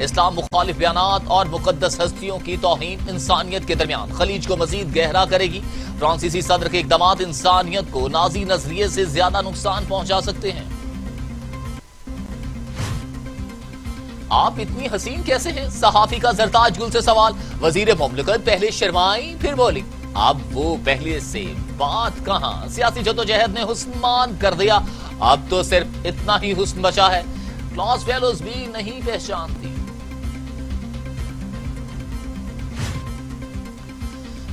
اسلام مخالف بیانات اور مقدس ہستیوں کی توہین انسانیت کے درمیان خلیج کو مزید گہرا کرے گی۔ فرانسیسی صدر کے اقدامات انسانیت کو نازی نظریے سے زیادہ نقصان پہنچا سکتے ہیں۔ آپ اتنی حسین کیسے ہیں؟ صحافی کا زرتاج گل سے سوال۔ وزیر مملکت پہلے شرمائی پھر بولی، اب وہ پہلے سے بات کہاں؟ سیاسی جدوجہد نے حسن مان کر دیا، اب تو صرف اتنا ہی حسن بچا ہے، کلاس ویلوز بھی نہیں پہچانتی۔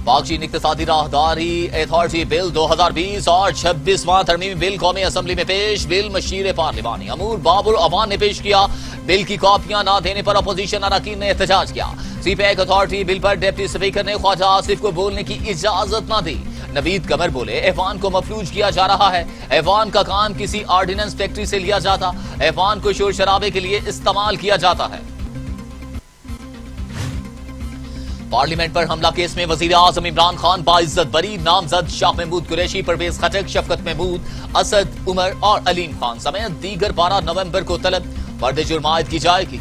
پاک چین اقتصادی راہداری اتھارٹی بل 2020 اور 26واں ترمیمی بل قومی اسمبلی میں پیش۔ بل مشیر پارلیمانی امور بابر اوان نے پیش کیا۔ بل کی کاپیاں نہ دینے پر اپوزیشن اراکین نے احتجاج کیا۔ سی پیک اتھارٹی بل پر ڈپٹی اسپیکر نے خواجہ آصف کو بولنے کی اجازت نہ دی۔ نوید قمر بولے، ایوان کو مفلوج کیا جا رہا ہے، ایوان کا کام کسی آرڈیننس فیکٹری سے لیا جاتا، ایوان کو شور شرابے کے لیے استعمال کیا جاتا ہے۔ پارلیمنٹ پر حملہ کیس میں وزیر اعظم عمران خان باعزت بری۔ نامزد شاہ محمود قریشی، پرویز خٹک، شفقت محمود، اسد عمر اور علیم خان سمیت دیگر 12 نومبر کو طلب فرد جرم عائد کی جائے گی۔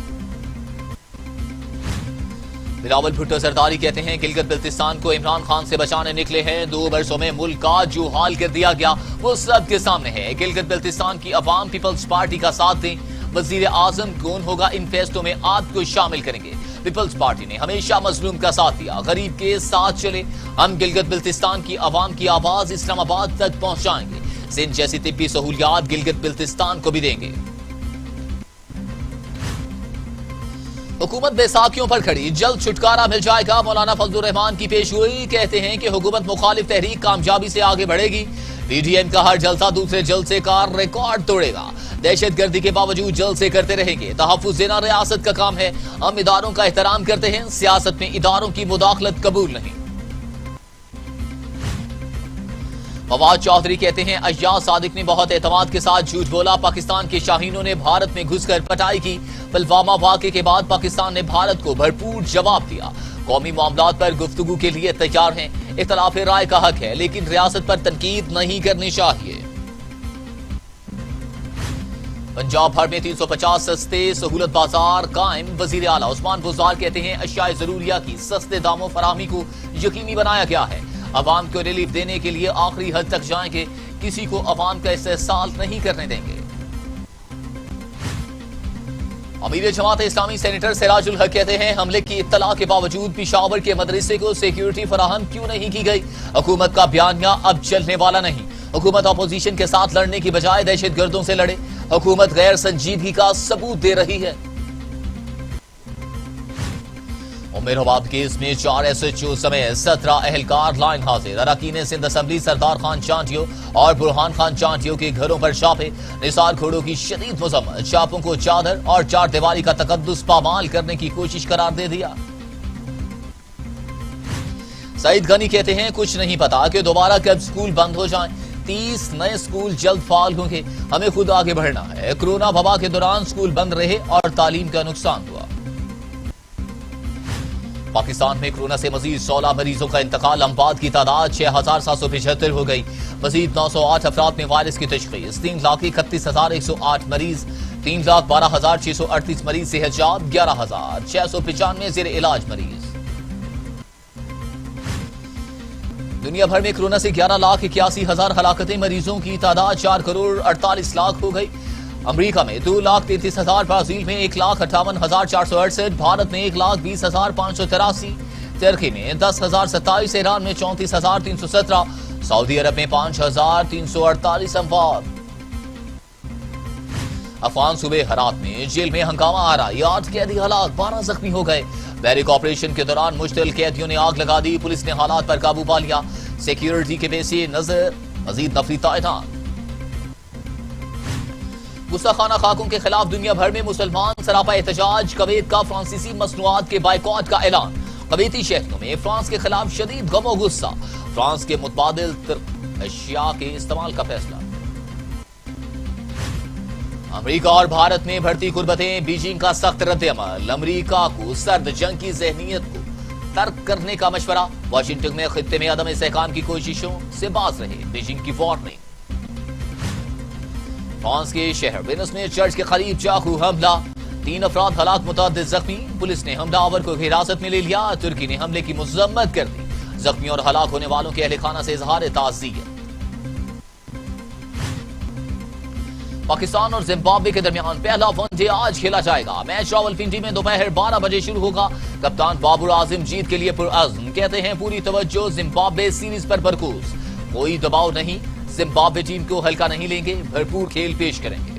بلاول بھٹو زرداری کہتے ہیں گلگت بلتستان کو عمران خان سے بچانے نکلے ہیں، 2 برسوں میں ملک کا جو حال کر دیا گیا وہ سب کے سامنے ہے۔ گلگت بلتستان کی عوام پیپلز پارٹی کا ساتھ دیں، وزیر اعظم کون ہوگا ان فیصلوں میں آپ کو شامل کریں گے۔ پیپلز پارٹی نے ہمیشہ مظلوم کا ساتھ دیا، غریب کے ساتھ چلے، ہم گلگت بلتستان کی عوام کی آواز اسلام آباد تک پہنچائیں گے، سندھ جیسی طبی سہولیات گلگت بلتستان کو بھی دیں گے۔ حکومت بیساکھیوں پر کھڑی، جلد چھٹکارا مل جائے گا، مولانا فضل الرحمان کی پیشگوئی۔ کہتے ہیں کہ حکومت مخالف تحریک کامیابی سے آگے بڑھے گی، پی ڈی ایم کا ہر جلسہ دوسرے جلسے کا ریکارڈ توڑے گا، دہشت گردی کے باوجود جلسے کرتے رہیں گے، تحفظ دینا ریاست کا کام ہے، ہم اداروں کا احترام کرتے ہیں، سیاست میں اداروں کی مداخلت قبول نہیں۔ فواد چودھری کہتے ہیں ایاز صادق نے بہت اعتماد کے ساتھ جھوٹ بولا، پاکستان کے شاہینوں نے بھارت میں گھس کر پٹائی کی، پلوامہ واقعے کے بعد پاکستان نے بھارت کو بھرپور جواب دیا، قومی معاملات پر گفتگو کے لیے تیار ہیں، اختلاف رائے کا حق ہے لیکن ریاست پر تنقید نہیں کرنی چاہیے۔ پنجاب بھر میں 350 سستے سہولت بازار قائم، وزیر اعلیٰ عثمان بزدار کہتے ہیں اشیاء ضروریہ کی سستے داموں فراہمی کو یقینی بنایا گیا ہے، عوام کو ریلیف دینے کے لیے آخری حد تک جائیں گے، کسی کو عوام کا استحصال نہیں کرنے دیں گے۔ امیر جماعت اسلامی سینیٹر سراج الحق کہتے ہیں حملے کی اطلاع کے باوجود پشاور کے مدرسے کو سیکیورٹی فراہم کیوں نہیں کی گئی؟ حکومت کا بیانیہ اب چلنے والا نہیں، حکومت اپوزیشن کے ساتھ لڑنے کی بجائے دہشت گردوں سے لڑے، حکومت غیر سنجیدگی کا ثبوت دے رہی ہے۔ امیر کیس میں 4 ایس ایچ او سمیت 17 اہلکار لائن حاضر، اراکین سندھ اسمبلی سردار خان چانٹیو اور برہان خان چانٹیو کے گھروں پر چھاپے، نثار کھوڑوں کی شدید مذمت، چھاپوں کو چادر اور 4 دیواری کا تقدس پامال کرنے کی کوشش قرار دے دیا۔ سعید غنی کہتے ہیں کچھ نہیں پتا کہ دوبارہ کب سکول بند ہو جائیں، 30 نئے سکول جلد فعال ہوں گے، ہمیں خود آگے بڑھنا ہے، کرونا وبا کے دوران سکول بند رہے اور تعلیم کا نقصان ہوا۔ پاکستان میں کرونا سے مزید 16 مریضوں کا انتقال، اموات کی تعداد 6775 ہو گئی، مزید 908 افراد میں وائرس کی تشخیص، 3,31,108 مریض، 3,12,638 مریض صحت یاب، 11,695 زیر علاج مریض۔ دنیا بھر میں کرونا سے 11,81,000 ہلاکتیں، مریضوں کی تعداد 4,48,00,000 ہو گئی، امریکہ میں 2,33,000، برازیل میں 1,58,468، بھارت میں 1,20,583، ترکی میں 10,027، ایران میں 34,317، سعودی عرب میں 5,348 اموات۔ افغان صوبے ہرات میں جیل میں ہنگامہ آ رہا، 8 قیدی ہلاک، 12 زخمی ہو گئے، بیرک آپریشن کے دوران مشتعل قیدیوں نے آگ لگا دی، پولیس نے حالات پر قابو پا لیا، سیکیورٹی کے پیش نظر مزید نفری تعداد۔ گستاخانہ خاکوں کے خلاف دنیا بھر میں مسلمان سراپا احتجاج، کویت کا فرانسیسی مصنوعات کے بائیکاٹ کا اعلان، کویتی شہریوں میں فرانس کے خلاف شدید غم و غصہ، فرانس کے متبادل اشیاء کے استعمال کا فیصلہ۔ امریکہ اور بھارت میں بڑھتی قربتیں، بیجنگ کا سخت رد عمل، امریکہ کو سرد جنگ کی ذہنیت کو ترک کرنے کا مشورہ، واشنگٹن میں خطے میں عدم استحکام کی کوششوں سے باز رہے، بیجنگ کی وارننگ۔ فرانس کے شہر وینس میں چرچ کے قریب چاقو حملہ، 3 افراد ہلاک، متعدد زخمی، پولیس نے حملہ آور کو حراست میں لے لیا، ترکی نے حملے کی مذمت کر دی، زخمیوں اور ہلاک ہونے والوں کے اہل خانہ سے اظہار تعزیت۔ پاکستان اور زمبابوے کے درمیان پہلا ون ڈے آج کھیلا جائے گا، میچ راولپنڈی میں دوپہر 12 بجے شروع ہوگا۔ کپتان بابر اعظم جیت کے لیے پرعزم، کہتے ہیں پوری توجہ زمبابوے سیریز پر مرکوز، کوئی دباؤ نہیں، زمبابوے ٹیم کو ہلکا نہیں لیں گے، بھرپور کھیل پیش کریں گے۔